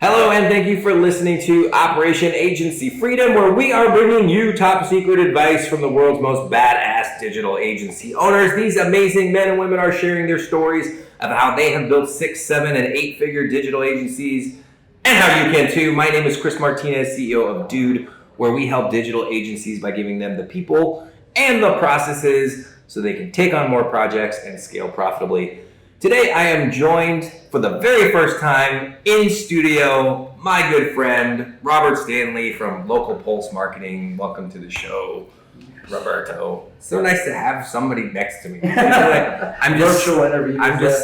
Hello, and thank you for listening to Operation Agency Freedom, where we are bringing you top secret advice from the world's most badass digital agency owners. These amazing men and women are sharing their stories of how they have built 6, 7, and 8-figure digital agencies, and how you can too. My name is Chris Martinez, CEO of Dude, where we help digital agencies by giving them the people and the processes so they can take on more projects and scale profitably. Today, I am joined for the very first time in studio, my good friend, Robert Stanley from Local Pulse Marketing. Welcome to the show, Roberto. So nice to have somebody next to me. I'm just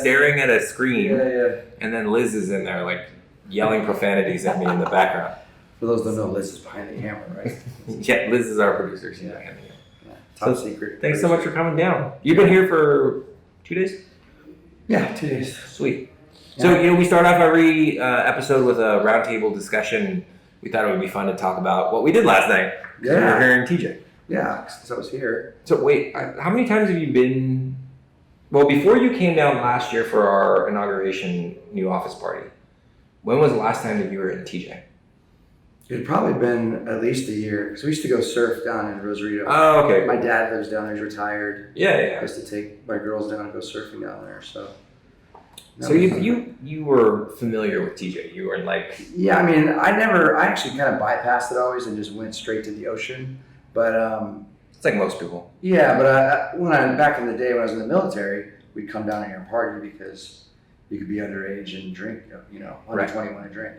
staring at a screen, and then Liz is in there like yelling profanities at me in the background. For those that don't know, Liz is behind the camera, right? Yeah, Liz is our producer. She's behind the camera. Yeah. Top secret. Thanks so much for coming down. You've been here for 2 days? Yeah, 2 days. Sweet. Yeah. So, we start off every episode with a roundtable discussion. We thought it would be fun to talk about what we did last night. Yeah. We were here in TJ. Yeah, because I was here. So, wait, how many times have you been... Well, before you came down last year for our inauguration new office party, when was the last time that you were in TJ? It had probably been at least a year, because we used to go surf down in Rosarito. Oh, okay. My dad lives down there, he's retired. Yeah. I used to take my girls down and go surfing down there, so... So you were familiar with TJ? You were like... Yeah, I mean, I actually kind of bypassed it always and just went straight to the ocean, but... It's like most people. Yeah, but back in the day when I was in the military, we'd come down here and party because you could be underage and drink, under 21 and drink.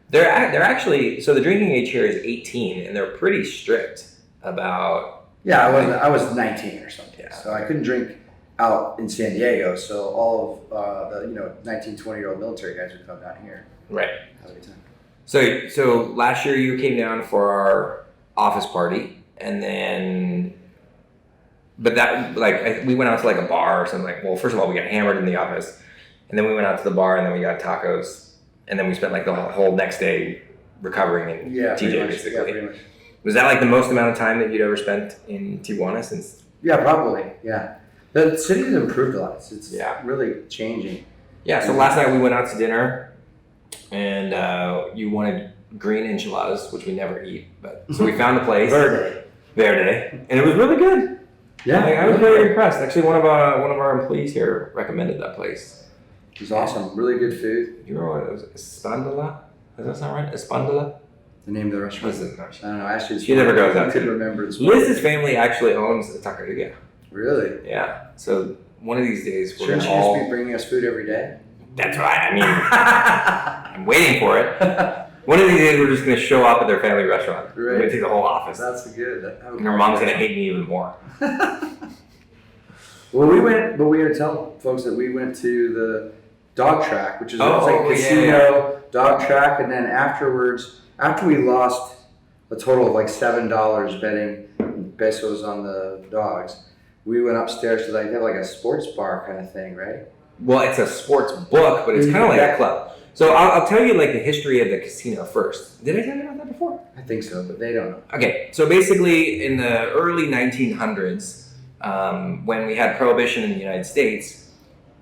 They're actually, so the drinking age here is 18, and they're pretty strict about... Yeah, I was 19 or something, yeah. So I couldn't drink out in San Diego, so all of the 19, 20-year-old military guys would come down here. Right. Have a good time. So last year you came down for our office party, and then... But that, we went out to a bar or something. First of all, we got hammered in the office, and then we went out to the bar, and then we got tacos, and then we spent the whole next day recovering in TJ, basically. Yeah, pretty much. Was that the most amount of time that you'd ever spent in Tijuana since? Yeah, probably. Yeah, the city has improved a lot. It's really changing. Yeah. So last night we went out to dinner, and you wanted green enchiladas, which we never eat, but so we found a place. Verde, and it was really good. Yeah, I was very impressed. Actually, one of our employees here recommended that place. It was awesome. Really good food. You remember what it was? Espandola? Does that sound right? Espandola? The name of the restaurant? I don't know. Actually, she never goes out. I couldn't remember. Liz's family actually owns a taqueria. Really? Yeah. So one of these days we're Shouldn't you just be bringing us food every day? That's right. I mean, I'm waiting for it. One of these days we're just going to show up at their family restaurant. Right. We're going to take the whole office. That's good. And her mom's going to hate me even more. Well, we had to tell folks that we went to the dog track, which is a casino, dog track, and then afterwards, after we lost a total of $7 betting pesos on the dogs, we went upstairs to they have a sports bar kind of thing, right? Well, it's a sports book, but it's kind of like a club. So I'll tell you the history of the casino first. Did I tell you about that before? I think so, but they don't know. Okay, so basically in the early 1900s, when we had prohibition in the United States,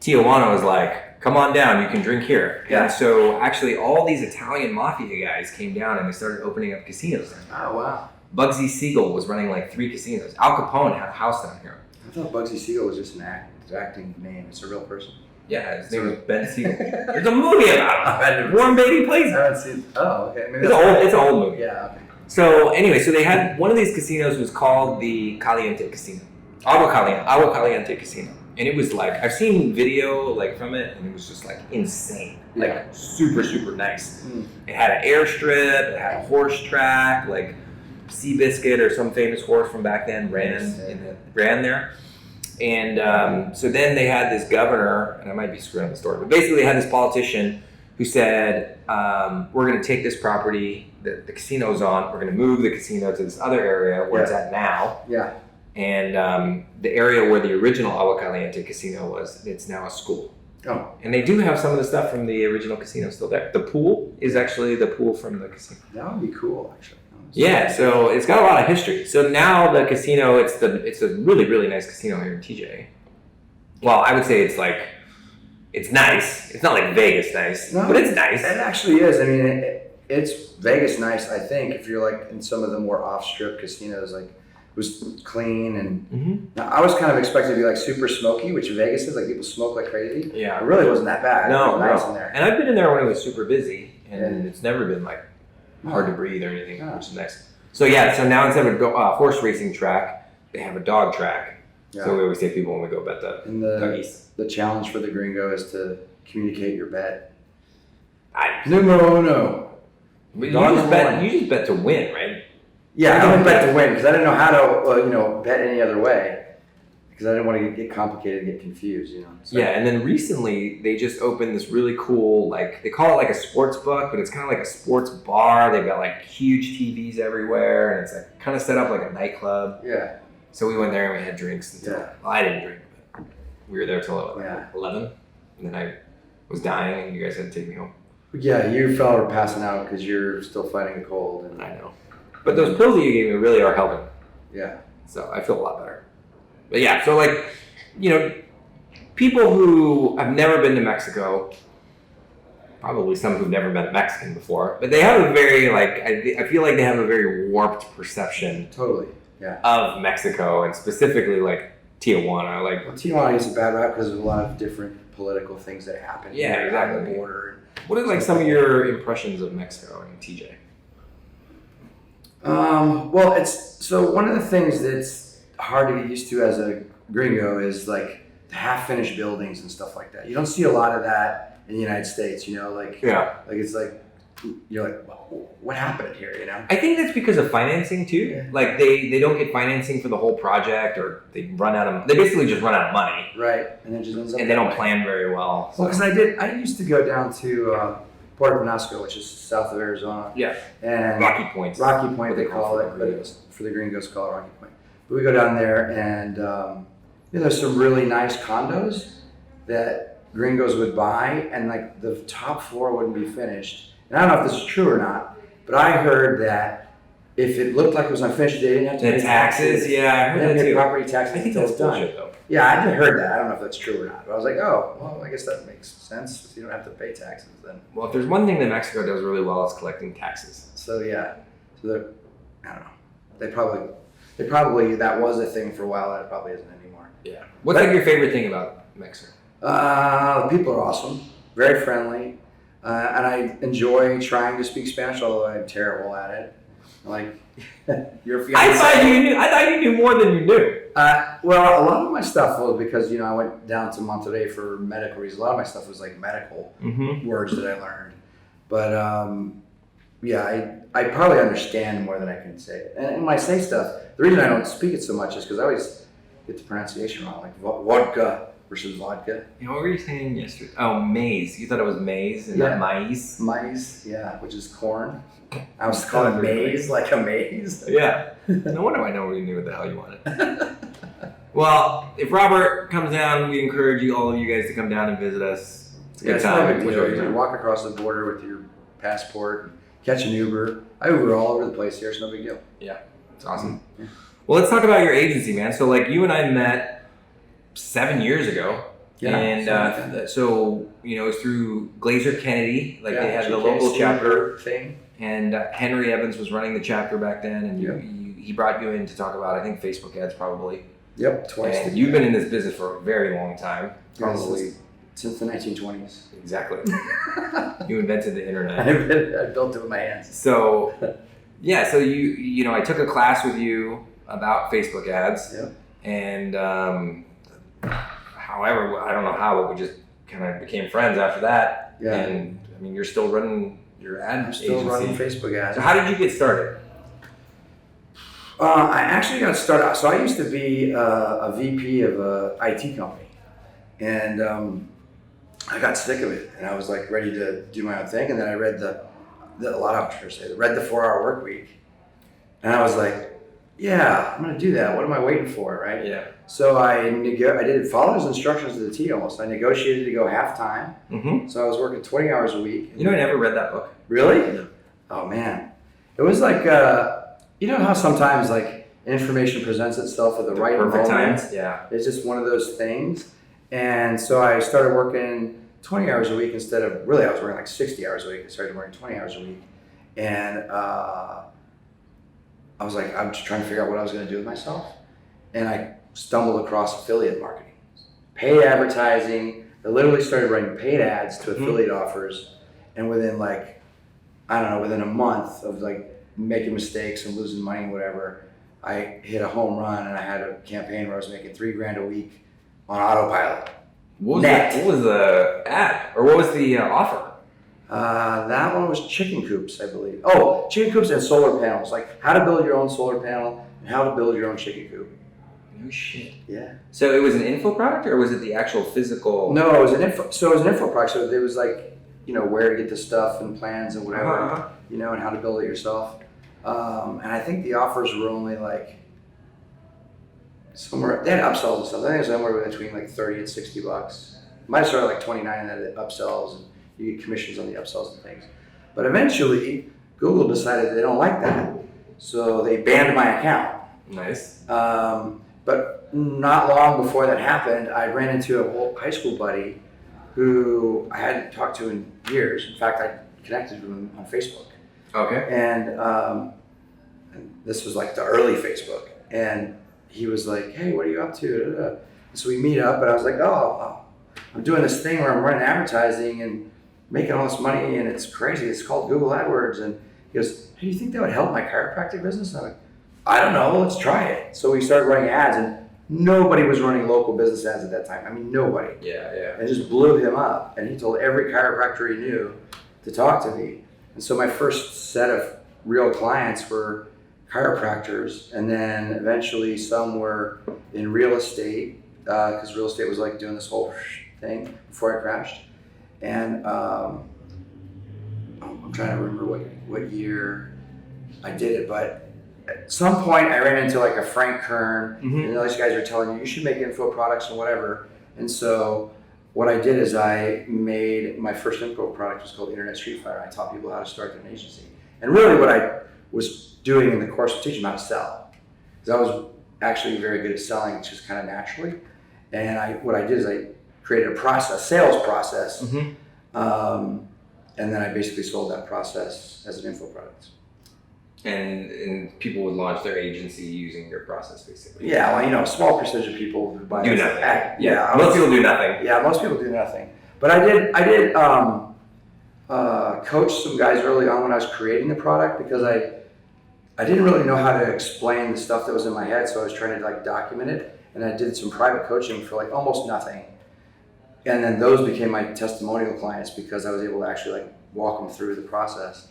Tijuana was like, come on down, you can drink here. Yeah. And so actually all these Italian mafia guys came down and they started opening up casinos down here. Oh, wow. Bugsy Siegel was running 3 casinos. Al Capone had a house down here. I thought Bugsy Siegel was just an acting name. It's a real person. Yeah, his name was Ben Siegel. There's a movie about him. Warren Beatty plays it. I haven't seen it. Oh, okay. Maybe it's an old movie. Yeah, okay. So anyway, they had one of these casinos was called the Caliente Casino. Agua Caliente Casino. And it was I've seen video from it, and it was just insane. Super, super nice. Mm. It had an airstrip, it had a horse track, Seabiscuit or some famous horse from back then ran there. And so then they had this governor, and I might be screwing up the story, but basically they had this politician who said, we're going to take this property that the casino's on, we're going to move the casino to this other area where it's at now. Yeah. And the area where the original Agua Caliente Casino was, it's now a school. Oh. And they do have some of the stuff from the original casino still there. The pool is actually the pool from the casino. That would be cool, actually. Yeah, so it's got a lot of history. So now the casino, it's a really, really nice casino here in TJ. Well, I would say it's It's nice. It's not like Vegas nice, but it's nice. It actually is. I mean, it's Vegas nice, I think, if you're like in some of the more off-strip casinos, like it was clean. And now, I was kind of expecting to be like super smoky, which Vegas is, like people smoke like crazy. Yeah. It really wasn't that bad. No, it was nice in there. And I've been in there when it was super busy, and it's never been like hard to breathe or anything, which is nice. So so now instead of a horse racing track, they have a dog track. Yeah. So we always say people when we go bet the doggies. The challenge for the gringo is to communicate your bet. Numero uno. But you just bet to win, right? Yeah, I don't bet to win because I didn't know how to, bet any other way because I didn't want to get complicated and get confused, So. Yeah, and then recently they just opened this really cool, like they call it like a sports book, but it's kind of like a sports bar. They've got like huge TVs everywhere, and it's like kind of set up like a nightclub. Yeah. So we went there and we had drinks. Well, I didn't drink, but we were there till 11, and then I was dying, and you guys had to take me home. Yeah, you fell over passing out because you're still fighting a cold. And I know. But those pills that you gave me really are helping. Yeah. So I feel a lot better. But yeah, so like, people who have never been to Mexico, probably some who've never met a Mexican before, but they have a very, I feel like they have a very warped perception. Totally, yeah. Of Mexico, and specifically like Tijuana. Tijuana gets a bad rap because of a lot of different political things that happen. Yeah, exactly. On the border. What are some of your impressions of Mexico and TJ? Well, so one of the things that's hard to get used to as a gringo is like the half-finished buildings and stuff like that. You don't see a lot of that in the United States, Like it's like you're like, well, what happened here, I think that's because of financing too. Yeah. Like they don't get financing for the whole project, or they basically just run out of money. Right, and it just ends up. And they don't plan very well. So. Well, because I used to go down to Puerto Penasco, which is south of Arizona. Yeah. And Rocky Point, they call it, but for the gringos call it Rocky Point. But we go down there, and there's some really nice condos that gringos would buy, and like the top floor wouldn't be finished. And I don't know if this is true or not, but I heard that if it looked like it was unfinished, they didn't have to pay taxes. Yeah, I heard that too. Property taxes. I think that's bullshit, though. Yeah, I heard that. I don't know if that's true or not. But I was like, oh, well, I guess that makes sense. You don't have to pay taxes then. Well, if there's one thing that Mexico does really well, it's collecting taxes. So yeah, I don't know. They probably that was a thing for a while. That probably isn't anymore. Yeah. What's your favorite thing about Mexico? The people are awesome, very friendly. And I enjoy trying to speak Spanish, although I'm terrible at it. Like, your fiance. I thought you knew more than you knew. Well, a lot of my stuff was because, I went down to Monterrey for medical reasons. A lot of my stuff was like medical words that I learned. But, I probably understand more than I can say. And when I say stuff, the reason I don't speak it so much is because I always get the pronunciation wrong, like vodka versus vodka. What were you saying yesterday? Oh, maize. You thought it was maize and not maize? Maize, yeah, which is corn. I was calling maize like a maze. Yeah. No wonder I know you knew what the hell you wanted. Well, if Robert comes down, we encourage all of you guys to come down and visit us. It's a good time. You walk across the border with your passport, catch an Uber. I Uber all over the place here. It's no big deal. Yeah, it's awesome. Yeah. Well, let's talk about your agency, man. So, you and I met 7 years ago. Yeah. And so, it was through Glazer Kennedy. They had the local chapter thing. And Henry Evans was running the chapter back then. And he brought you in to talk about, I think, Facebook ads probably. Yep, twice. And you've been in this business for a very long time. Probably since the 1920s. Exactly. You invented the internet. I built it with my hands. So, so I took a class with you about Facebook ads. Yep. And however, I don't know how, but we just kind of became friends after that. Yeah. And you're still running your ad agency. Still running Facebook ads. So how did you get started? I actually got started. So I used to be a VP of a IT company, and I got sick of it, and I was like ready to do my own thing. And then I read a lot of entrepreneurs say, read the 4-Hour Work Week, and I was like, yeah, I'm gonna do that. What am I waiting for, right? Yeah. So I did follow his instructions to the T almost. I negotiated to go half time. Mm-hmm. So I was working 20 hours a week. I never read that book. Really? Yeah. Oh man, it was like how sometimes information presents itself at the right perfect moment. Times. Yeah. It's just one of those things. And so I started working 20 hours a week instead of, really I was working like 60 hours a week. I started working 20 hours a week. And I was like, I'm just trying to figure out what I was going to do with myself. And I stumbled across affiliate marketing, paid advertising. I literally started writing paid ads to affiliate offers. And within like, I don't know, within a month of like making mistakes and losing money and whatever, I hit a home run and I had a campaign where I was making $3,000 a week on autopilot. What was the ad, or what was the offer? That one was chicken coops, I believe. Oh, chicken coops and solar panels. Like how to build your own solar panel and how to build your own chicken coop. No shit. Yeah. So it was an info product, or was it the actual physical? No, it was an info. So it was an info product. So it was like, you know, where to get the stuff and plans and whatever, you know, and how to build it yourself. And I think the offers were only like somewhere, they had upsells and stuff. I think it was somewhere between like 30 and $60. Might have started like 29 and then the upsells, and you get commissions on the upsells and things. But eventually, Google decided they don't like that. So they banned my account. Nice. But not long before that happened, I ran into a old high school buddy who I hadn't talked to in years. In fact, I connected with him on Facebook. Okay. And this was like the early Facebook. And he was like, hey, what are you up to? And so we meet up, and I was like, I'm doing this thing where I'm running advertising and making all this money, and it's crazy. It's called Google AdWords. And he goes, hey, do you think that would help my chiropractic business? And I'm like, I don't know, let's try it. So we started running ads, and nobody was running local business ads at that time. I mean, nobody. Yeah. And just blew him up. And he told every chiropractor he knew to talk to me. And so my first set of real clients were chiropractors, and then eventually some were in real estate, because real estate was like doing this whole thing before I crashed. And I'm trying to remember what year I did it, but at some point I ran into like a Frank Kern, and those guys were telling you should make info products and whatever. And so what I did is I made my first info product was called Internet Street Fighter. I taught people how to start their agency. And really what I was doing in the course was teaching them how to sell. Because I was actually very good at selling just kind of naturally. And what I did is I created a sales process. And then I basically sold that process as an info product. And people would launch their agency using your process, basically. Yeah, well, you know, a small percentage of people who buy do nothing. Yeah, most people do nothing. Yeah, most people do nothing. But I did coach some guys early on when I was creating the product, because I didn't really know how to explain the stuff that was in my head, so I was trying to like document it, and I did some private coaching for like almost nothing. And then those became my testimonial clients because I was able to actually like walk them through the process.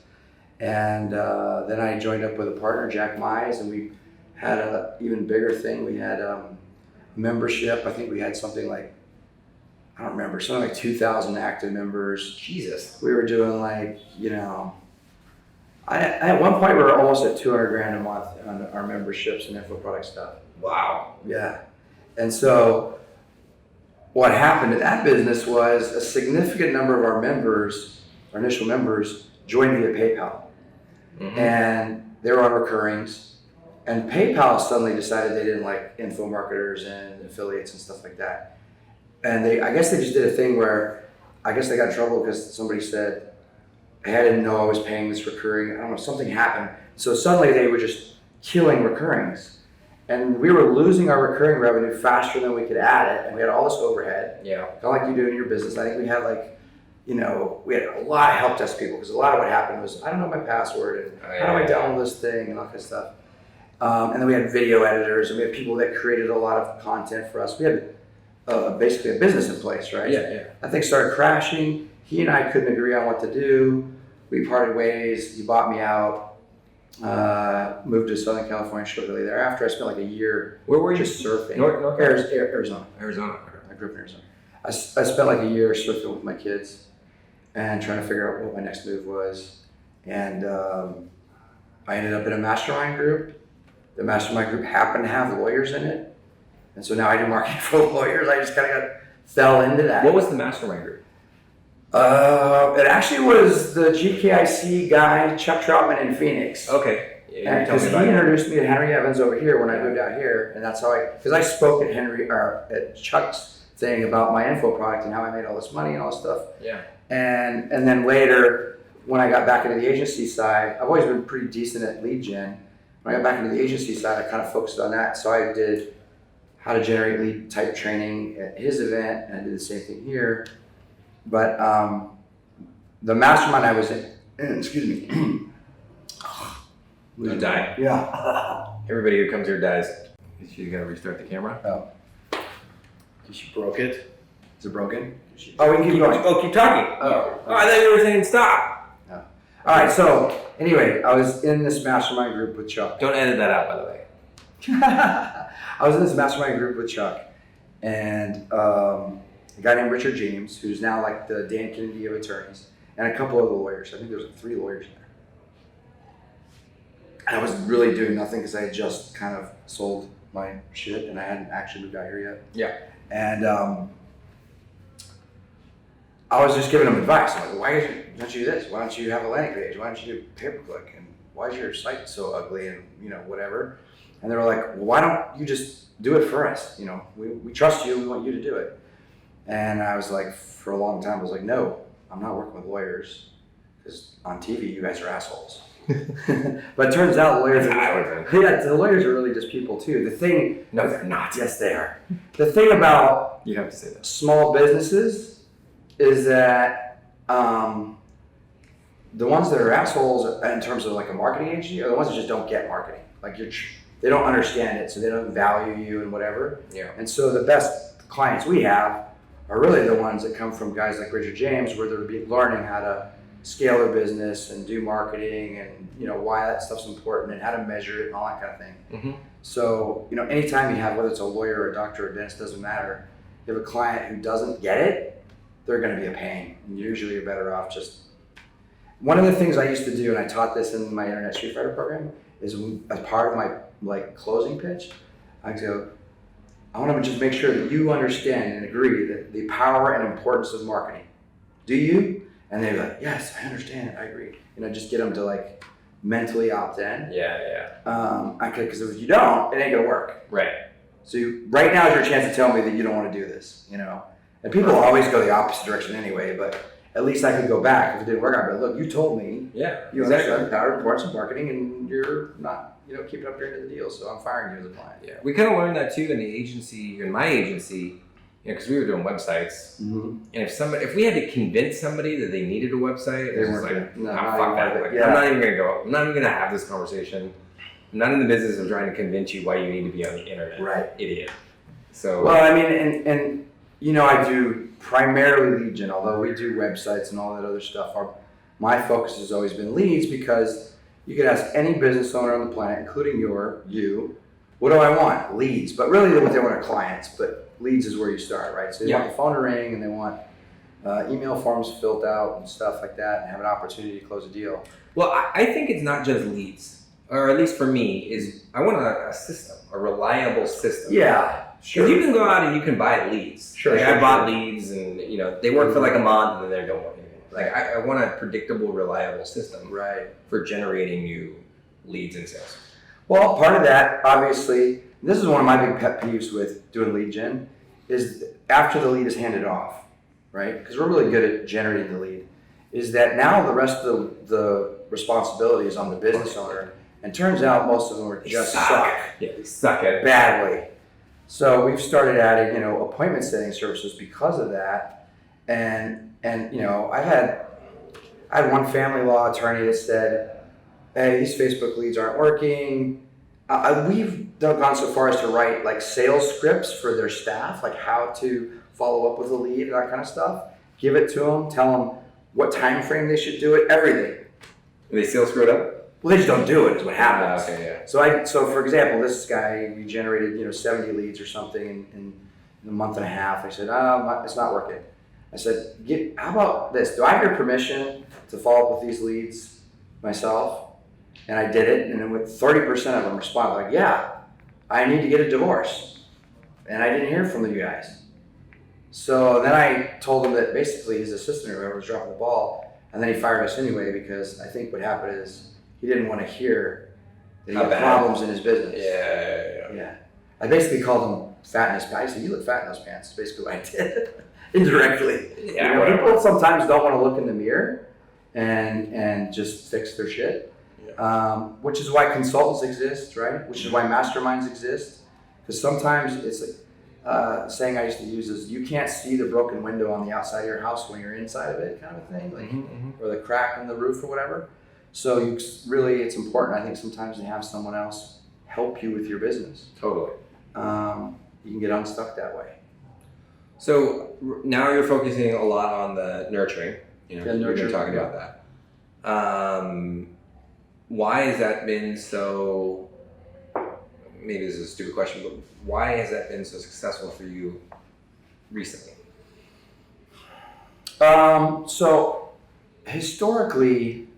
And then I joined up with a partner, Jack Mize, and we had an even bigger thing. We had membership. I think we had something like, I don't remember, something like 2,000 active members. Jesus. We were doing like, you know, at one point we were almost at $200,000 a month on our memberships and info product stuff. Wow. Yeah. And so what happened to that business was a significant number of our members, our initial members, joined via PayPal. And they were on recurrings. And PayPal suddenly decided they didn't like info marketers and affiliates and stuff like that. And I guess they just did a thing where, I guess they got in trouble because somebody said, hey, I didn't know I was paying this recurring. I don't know, something happened. So suddenly they were just killing recurrings. And we were losing our recurring revenue faster than we could add it. And we had all this overhead. Yeah. Kind of like you do in your business. I think we had like, you know, we had a lot of help desk people, because a lot of what happened was, I don't know my password, and how do I download this thing, and all kind of stuff. And then we had video editors, and we had people that created a lot of content for us. We had basically a business in place, right? Yeah. That thing started crashing. He and I couldn't agree on what to do. We parted ways. He bought me out. Moved to Southern California shortly thereafter. I spent like a year. Where were you? Just surfing. North Arizona. Arizona. I grew up in Arizona. I spent like a year surfing with my kids and trying to figure out what my next move was. And I ended up in a mastermind group. The mastermind group happened to have lawyers in it. And so now I do marketing for lawyers. I just kind of fell into that. What was the mastermind group? It actually was the GKIC guy, Chuck Troutman in Phoenix. Okay. Yeah, Because he introduced me to Henry Evans over here when I moved out here. And that's how because I spoke at Chuck's thing about my info product and how I made all this money and all this stuff. Yeah. And then later, when I got back into the agency side, I've always been pretty decent at lead gen. When I got back into the agency side, I kind of focused on that. So I did how to generate lead type training at his event, and I did the same thing here. But the mastermind I was in, excuse me. You die. Yeah. Everybody who comes here dies. You gotta restart the camera. Oh. She broke it. Is it broken? Oh, we can keep going. Oh, keep talking. Oh. I thought you were saying stop. No. All right. So anyway, I was in this mastermind group with Chuck. Don't edit that out, by the way. I was in this mastermind group with Chuck and a guy named Richard James, who's now like the Dan Kennedy of attorneys, and a couple of the lawyers. I think there was 3 lawyers in there. And I was really doing nothing because I had just kind of sold my shit and I hadn't actually moved out here yet. Yeah. And I was just giving them advice. I'm like, why don't you do this? Why don't you have a landing page? Why don't you do pay-per-click? And why is your site so ugly? And whatever. And they were like, well, why don't you just do it for us? We trust you. We want you to do it. And I was like, for a long time, I was like, no, I'm not working with lawyers because on TV, you guys are assholes. But it turns out the lawyers the lawyers are really just people too. The thing, No, they're not. yes, they are. The thing about You have to say that. small businesses is that the ones that are assholes in terms of like a marketing agency are the ones that just don't get marketing. Like they don't understand it, so they don't value you and whatever. Yeah. And so the best clients we have are really the ones that come from guys like Richard James, where they're learning how to scale their business and do marketing and why that stuff's important and how to measure it and all that kind of thing. Mm-hmm. So anytime you have, whether it's a lawyer or a doctor or a dentist, doesn't matter. You have a client who doesn't get it, they're going to be a pain. And usually you're better off just. One of the things I used to do, and I taught this in my Internet Street Fighter program, is as part of my closing pitch, I go, I want to just make sure that you understand and agree that the power and importance of marketing. Do you? And they're like, yes, I understand, I agree. Just get them to like mentally opt in. Yeah. Because if you don't, it ain't gonna work. Right. So right now is your chance to tell me that you don't want to do this, And people always go the opposite direction anyway, but at least I could go back if it didn't work out. But look, you told me Yeah. you understand the power and importance of marketing and you're not, keeping up your end of the deal, so I'm firing you as a client. Yeah. We kind of learned that too in my agency, because we were doing websites. Mm-hmm. And if we had to convince somebody that they needed a website, They it was weren't like, gonna- fuck that. Like, yeah. I'm not even gonna go. I'm not even gonna have this conversation. I'm not in the business of trying to convince you why you need to be on the internet. Right. Idiot. So. Well, I mean, and I do primarily lead gen, although we do websites and all that other stuff. My focus has always been leads because you could ask any business owner on the planet, including you, what do I want? Leads. But really what they want are clients, but leads is where you start, right? So they want the phone to ring and they want email forms filled out and stuff like that and have an opportunity to close a deal. Well, I think it's not just leads, or at least for me, is I want a system, a reliable system. Yeah, sure. Because you can go out and you can buy leads. Sure, Like sure, I bought leads and they work for like a month and then they don't work anymore. Like I want a predictable, reliable system for generating new leads and sales. Well, part of that, obviously, this is one of my big pet peeves with doing lead gen, is after the lead is handed off, right? Because we're really good at generating the lead, is that now the rest of the responsibility is on the business owner. And turns out most of them are just suck. Yeah, they suck at it. Badly. So we've started adding, appointment setting services because of that. And I had one family law attorney that said, hey, these Facebook leads aren't working. We've gone so far as to write like sales scripts for their staff, like how to follow up with a lead and that kind of stuff. Give it to them, tell them what time frame they should do it, everything. Are they still screwed up? Well, they just don't do it is what happens. Okay, yeah. So for example, this guy, we generated 70 leads or something in a month and a half. I said, it's not working. I said, how about this? Do I have your permission to follow up with these leads myself? And I did it, and then with 30% of them responded like, yeah, I need to get a divorce. And I didn't hear from you guys. So then I told him that basically his assistant or whoever was dropping the ball, and then he fired us anyway because I think what happened is he didn't want to hear that he had problems in his business. Yeah. Yeah. I basically called him fat in his pants. I said, you look fat in those pants. That's basically what I did. Indirectly. Yeah, people sometimes don't want to look in the mirror and just fix their shit. Which is why consultants exist, right? Which is why masterminds exist. Because sometimes it's like, saying I used to use is you can't see the broken window on the outside of your house when you're inside of it, kind of thing, like, or the crack in the roof or whatever. So it's important, I think, sometimes to have someone else help you with your business. Totally. You can get unstuck that way. So now you're focusing a lot on the nurturing. We've been talking about that. Why has that been so? Maybe this is a stupid question, but why has that been so successful for you recently? So historically,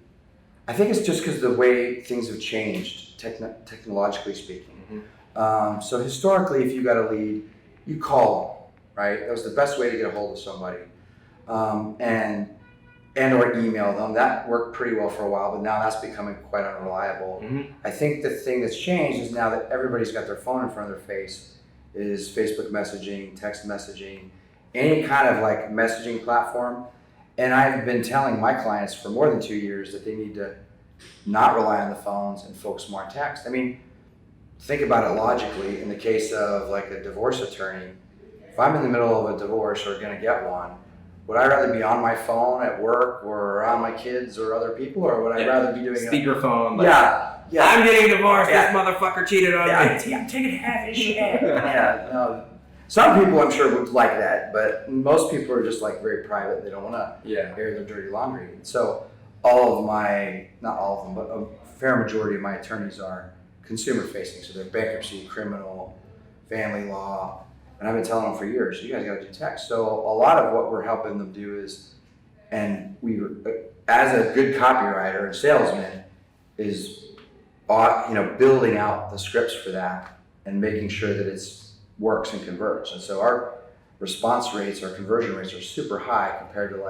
I think it's just because of the way things have changed, technologically speaking. So historically, if you got a lead, you call them, right? That was the best way to get a hold of somebody, and or email them. That worked pretty well for a while, but now that's becoming quite unreliable. I think the thing that's changed is now that everybody's got their phone in front of their face, is Facebook messaging, text messaging, any kind of like messaging platform. And I've been telling my clients for more than 2 years that they need to not rely on the phones and focus more on text. I mean, think about it logically. In the case of like a divorce attorney, if I'm in the middle of a divorce or gonna get one, would I rather be on my phone at work or around my kids or other people, or would I rather be doing speakerphone? Yeah. I'm getting divorced. This motherfucker cheated on me. I'm taking half his shit. No. Some people I'm sure would like that, but most people are just like very private. They don't want to air their dirty laundry. So not all of them, but a fair majority of my attorneys are consumer facing. So they're bankruptcy, criminal, family law. And I've been telling them for years, you guys got to do text. So a lot of what we're helping them do is, and we, as a good copywriter and salesman, is building out the scripts for that and making sure that it works and converts. And so our response rates, our conversion rates are super high compared to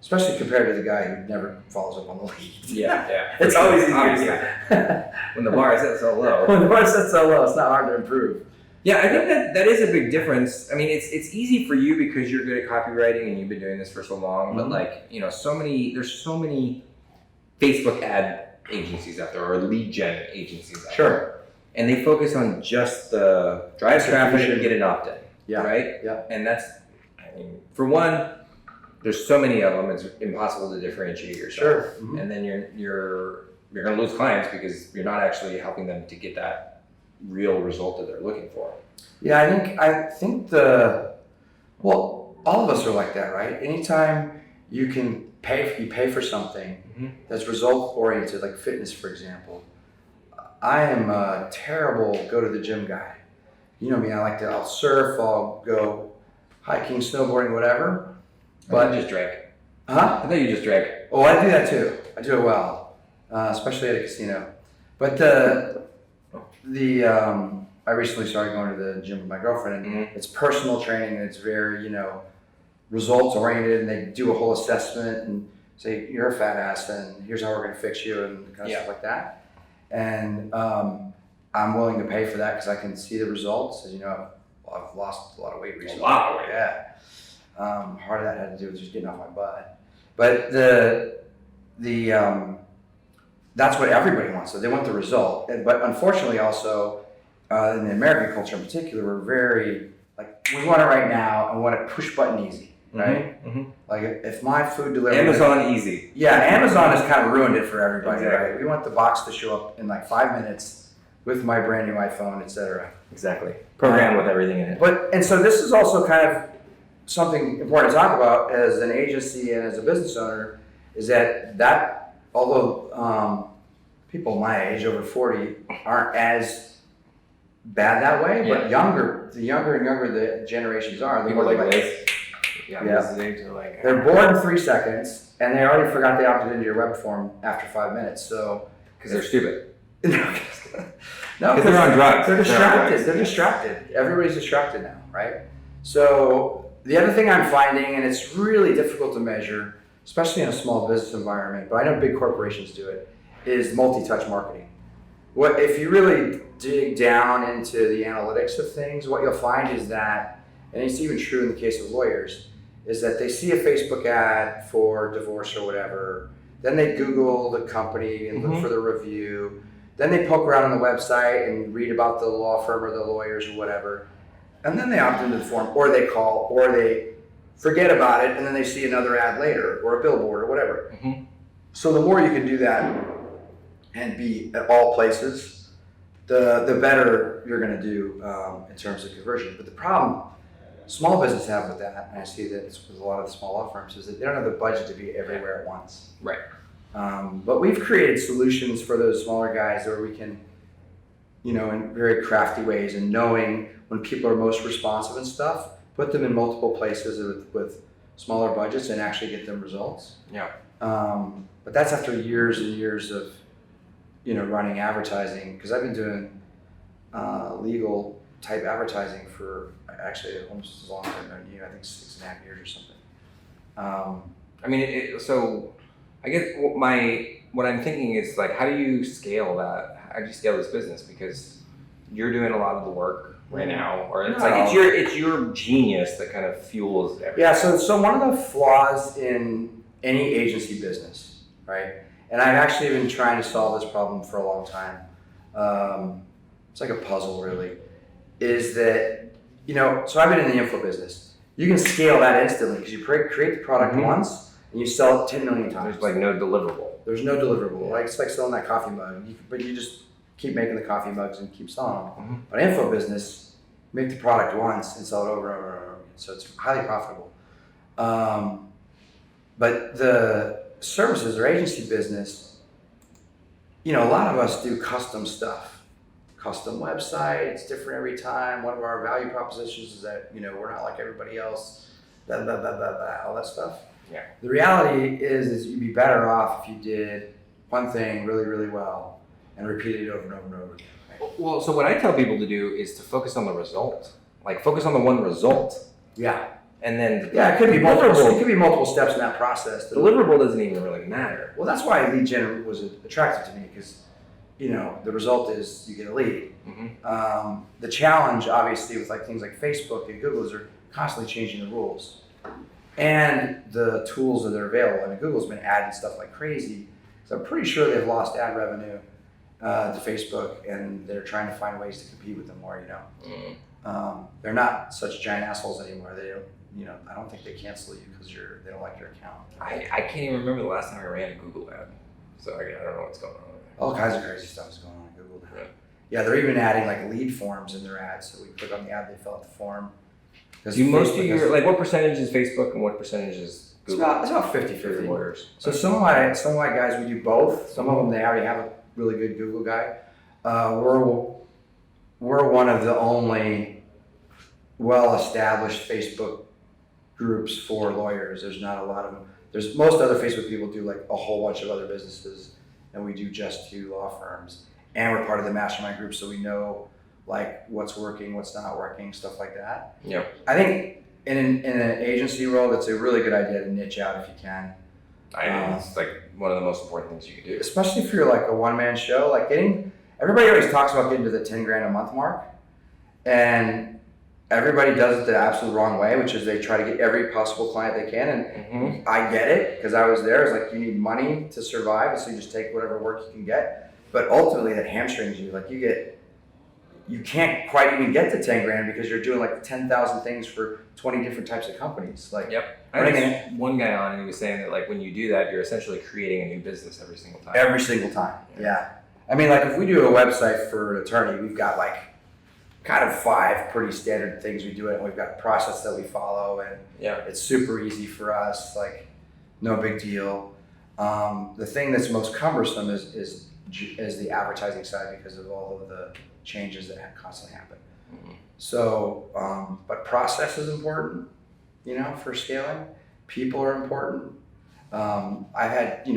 especially compared to the guy who never follows up on the lead. Yeah. It's always easier. When the bar is set so low. It's not hard to improve. Yeah, I think that is a big difference. I mean, it's easy for you because you're good at copywriting and you've been doing this for so long. But there's so many Facebook ad agencies out there or lead gen agencies out there. And they focus on just the drive traffic and get an opt-in. Yeah. Right? Yeah. And that's, for one, there's so many of them. It's impossible to differentiate yourself. And then you're going to lose clients because you're not actually helping them to get that real result that they're looking for. Yeah, I think all of us are like that, right? Anytime you can pay for something that's result oriented, like fitness, for example. I am a terrible go to the gym guy. You know me, I'll surf, I'll go hiking, snowboarding, whatever. But you just drank. Huh? I thought you just drank. Oh, I do that too. I do it well, especially at a casino. But I recently started going to the gym with my girlfriend, and it's personal training, and it's very, results oriented, and they do a whole assessment and say, you're a fat ass, and here's how we're going to fix you, and kind of stuff like that. And I'm willing to pay for that because I can see the results. As you know, I've lost a lot of weight recently. Yeah. Part of that had to do with just getting off my butt. But that's what everybody wants. So they want the result. But unfortunately also, in the American culture in particular, we're very, we want it right now and want it push button easy, right? Like if my food delivery... Amazon easy. Yeah, Amazon has kind of ruined it for everybody, right? We want the box to show up in 5 minutes with my brand new iPhone, etc. Exactly. Programmed with everything in it. And so this is also kind of something important to talk about as an agency and as a business owner, is that although people my age, over 40, aren't as bad that way, but the younger and younger the generations are, the people more like this. They're bored in 3 seconds, and they already forgot they opted into your web form after 5 minutes. So because they're stupid. No, because they're on drugs. They're distracted. They're distracted. Everybody's distracted now, right? So the other thing I'm finding, and it's really difficult to measure, especially in a small business environment, but I know big corporations do it, is multi-touch marketing. what if you really dig down into the analytics of things, what you'll find is that, and it's even true in the case of lawyers, is that they see a Facebook ad for divorce or whatever, then they Google the company and look for the review, then they poke around on the website and read about the law firm or the lawyers or whatever, and then they opt into the form, or they call, or they forget about it, and then they see another ad later, or a billboard or whatever. So the more you can do that and be at all places, the better you're going to do in terms of conversion. But the problem small businesses have with that, and I see that it's with a lot of the small law firms, is that they don't have the budget to be everywhere at once. Right. But we've created solutions for those smaller guys where we can, in very crafty ways, and knowing when people are most responsive and stuff, put them in multiple places with smaller budgets and actually get them results. Yeah. But that's after years and years of, running advertising, because I've been doing legal type advertising for actually almost as long as I've known you. I think 6.5 years or something. So I guess what I'm thinking is like, how do you scale that? How do you scale this business? Because you're doing a lot of the work right now, or it's your genius that kind of fuels everything. Yeah. So one of the flaws in any agency business, right? And I've actually been trying to solve this problem for a long time. It's like a puzzle, really. Is that, so I've been in the info business. You can scale that instantly because you create the product once and you sell it 10 million times. There's like no deliverable. There's no deliverable. Like, it's like selling that coffee mug, but you just keep making the coffee mugs and keep selling them. But info business, make the product once and sell it over and over and over again. So it's highly profitable. But the services or agency business, a lot of us do custom stuff. Custom websites, different every time. One of our value propositions is that, we're not like everybody else, blah, blah, blah, blah, blah, all that stuff. Yeah. The reality is you'd be better off if you did one thing really, really well and repeated it over and over and over again. Right? Well, so what I tell people to do is to focus on the result. Like, focus on the one result. Yeah. And then it could be multiple steps in that process. Deliverable doesn't even really matter. Well, that's why lead gen was attractive to me, because the result is you get a lead. The challenge, obviously, with things like Facebook and Google is they're constantly changing the rules and the tools that are available. I mean, Google's been adding stuff like crazy, so I'm pretty sure they've lost ad revenue to Facebook, and they're trying to find ways to compete with them more. They're not such giant assholes anymore. They don't. I don't think they cancel you because they don't like your account. I can't even remember the last time I ran a Google ad, so I don't know what's going on. All kinds of crazy stuff is going on in Google now. Yeah, they're even adding lead forms in their ads. So we click on the ad, they fill out the form. What percentage is Facebook and what percentage is Google? It's about 50-50. Lawyers. So some of my guys, we do both. Some of them, they already have a really good Google guy. We're one of the only well-established Facebook groups for lawyers. There's not a lot of them. There's most other Facebook people do a whole bunch of other businesses, and we do just two law firms. And we're part of the mastermind group, so we know what's working, what's not working, stuff like that. Yeah. I think in an agency role, it's a really good idea to niche out if you can. It's one of the most important things you can do. Especially if you're a one-man show, everybody always talks about getting to the 10 grand a month mark, and everybody does it the absolute wrong way, which is they try to get every possible client they can. And I get it, because I was there. It's you need money to survive, so you just take whatever work you can get. But ultimately, that hamstrings you. You can't quite even get to 10 grand because you're doing 10,000 things for 20 different types of companies. Yep. I had one guy on, and he was saying that when you do that, you're essentially creating a new business every single time. Every single time. Yeah. I mean, if we do a website for an attorney, we've got kind of 5 pretty standard things we do it, and we've got a process that we follow, and it's super easy for us, no big deal. The thing that's most cumbersome is the advertising side, because of all of the changes that constantly happen. So, but process is important, for scaling. People are important. I've had,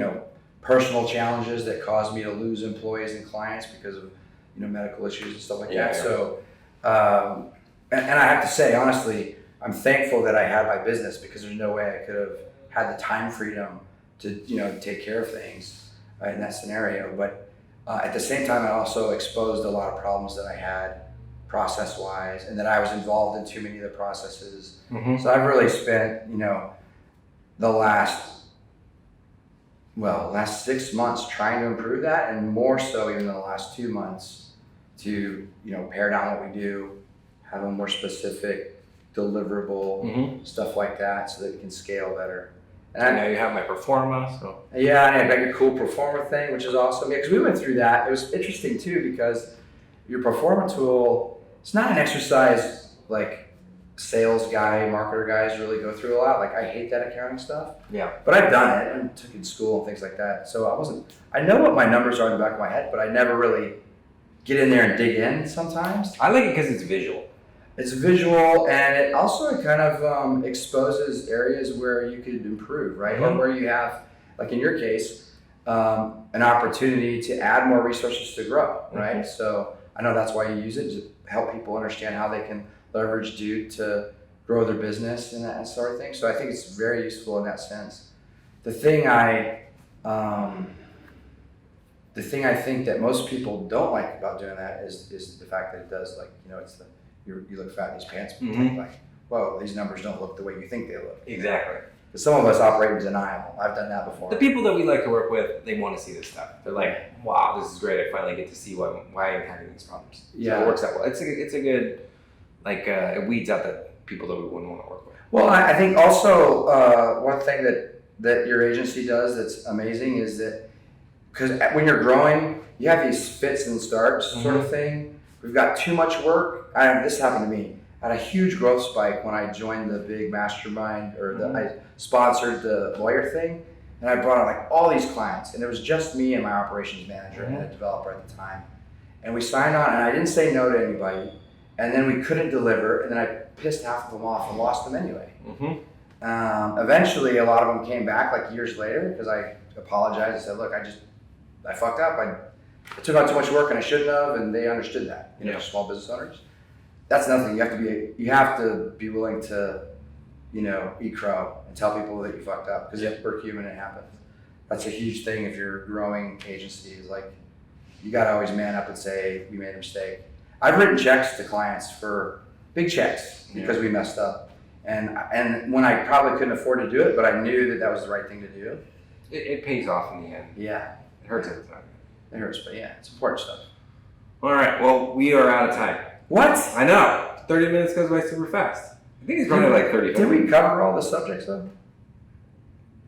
personal challenges that caused me to lose employees and clients because of, medical issues and stuff like that. So, and I have to say, honestly, I'm thankful that I had my business, because there's no way I could have had the time freedom to, take care of things in that scenario. But At the same time, it also exposed a lot of problems that I had process-wise, and that I was involved in too many of the processes. Mm-hmm. So I've really spent, the last 6 months trying to improve that, and more so even the last 2 months to, pare down what we do, have a more specific, deliverable, stuff like that, so that we can scale better. And now you have my Performa, so. Yeah, and I got your cool Performa thing, which is awesome. Yeah, because we went through that. It was interesting too, because your Performa tool, it's not an exercise like sales guy, marketer guys really go through a lot. Like, I hate that accounting stuff. Yeah. But I've done it and took it in school and things like that. So I know what my numbers are in the back of my head, but I never really get in there and dig in sometimes. I like it because it's visual. It's visual, and it also kind of exposes areas where you could improve, right? Mm-hmm. Or where you have, like in your case, an opportunity to add more resources to grow, right? Mm-hmm. So I know that's why you use it, to help people understand how they can leverage Dude to grow their business and that sort of thing. So I think it's very useful in that sense. The thing I think that most people don't like about doing that is the fact that it does, like, it's the you look fat in these pants, but Mm-hmm. like, whoa, these numbers don't look the way you think they look. Exactly. But some of us operate in denial. I've done that before. The people that we like to work with, they want to see this stuff. They're like, wow, this is great. I finally get to see why I'm having these problems. Yeah. So it works out well. It's a good, it weeds out the people that we wouldn't want to work with. Well, I think also one thing that your agency does that's amazing is that, because when you're growing, you have these fits and starts sort of thing. We've got too much work. This happened to me. I had a huge growth spike when I joined the big mastermind, or I sponsored the lawyer thing, and I brought on like all these clients, and it was just me and my operations manager and a developer at the time. And we signed on, and I didn't say no to anybody, and then we couldn't deliver, and then I pissed half of them off and lost them anyway. Eventually, a lot of them came back like years later, because I apologized and said, look, I fucked up. I took on too much work and I shouldn't have, and they understood that. Small business owners. That's nothing. You have to be willing to, eat crow and tell people that you fucked up, because we're human and it happens. That's a huge thing if you're a growing agency. Is like, you got to always man up and say, we made a mistake. I've written checks to clients for big checks because we messed up, and when I probably couldn't afford to do it, but I knew that was the right thing to do. It pays off in the end. Yeah, it hurts every time. It hurts, but yeah, it's important stuff. All right, well, we are out of time. What? I know. 30 minutes goes by super fast. I think it's probably like 30. Did we cover all the subjects though?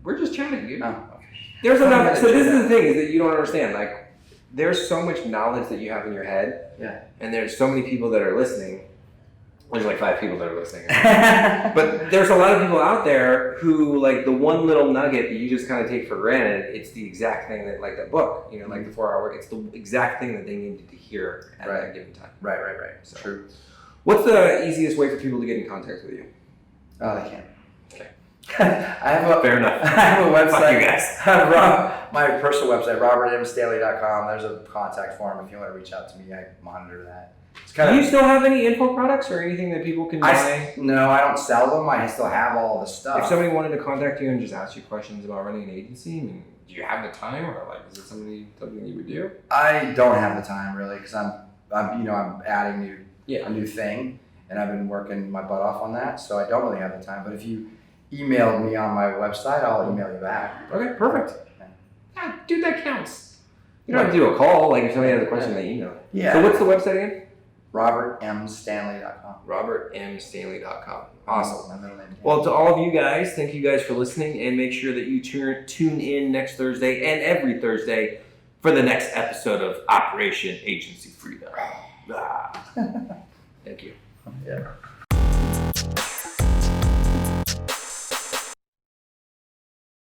We're just chatting, dude. Oh, okay. There's enough. So this is the thing, is that you don't understand. Like, there's so much knowledge that you have in your head. Yeah. And there's so many people that are listening. There's like 5 people that are listening. But there's a lot of people out there who, like, the one little nugget that you just kind of take for granted, it's the exact thing that, like that book, like the 4-hour work, it's the exact thing that they needed to hear at that given time. Right. So, true. What's the easiest way for people to get in contact with you? Oh, they can't. Okay. Fair enough. I have a website. Fuck you guys. My personal website, robertmstanley.com. There's a contact form if you want to reach out to me. I monitor that. Do you still have any info products or anything that people can buy? No, I don't sell them. I still have all the stuff. If somebody wanted to contact you and just ask you questions about running an agency, do you have the time, or like, is it something you would do? I don't have the time really, because I'm adding a new thing, and I've been working my butt off on that, so I don't really have the time. But if you emailed me on my website, I'll email you back. Okay, perfect. Yeah, dude, that counts. You don't have to do a call. Like, if somebody has a question, they email. Yeah. So what's the website again? robertmstanley.com. robertmstanley.com. Awesome. My middle name. Well, to all of you guys, thank you guys for listening, and make sure that you tune in next Thursday and every Thursday for the next episode of Operation Agency Freedom.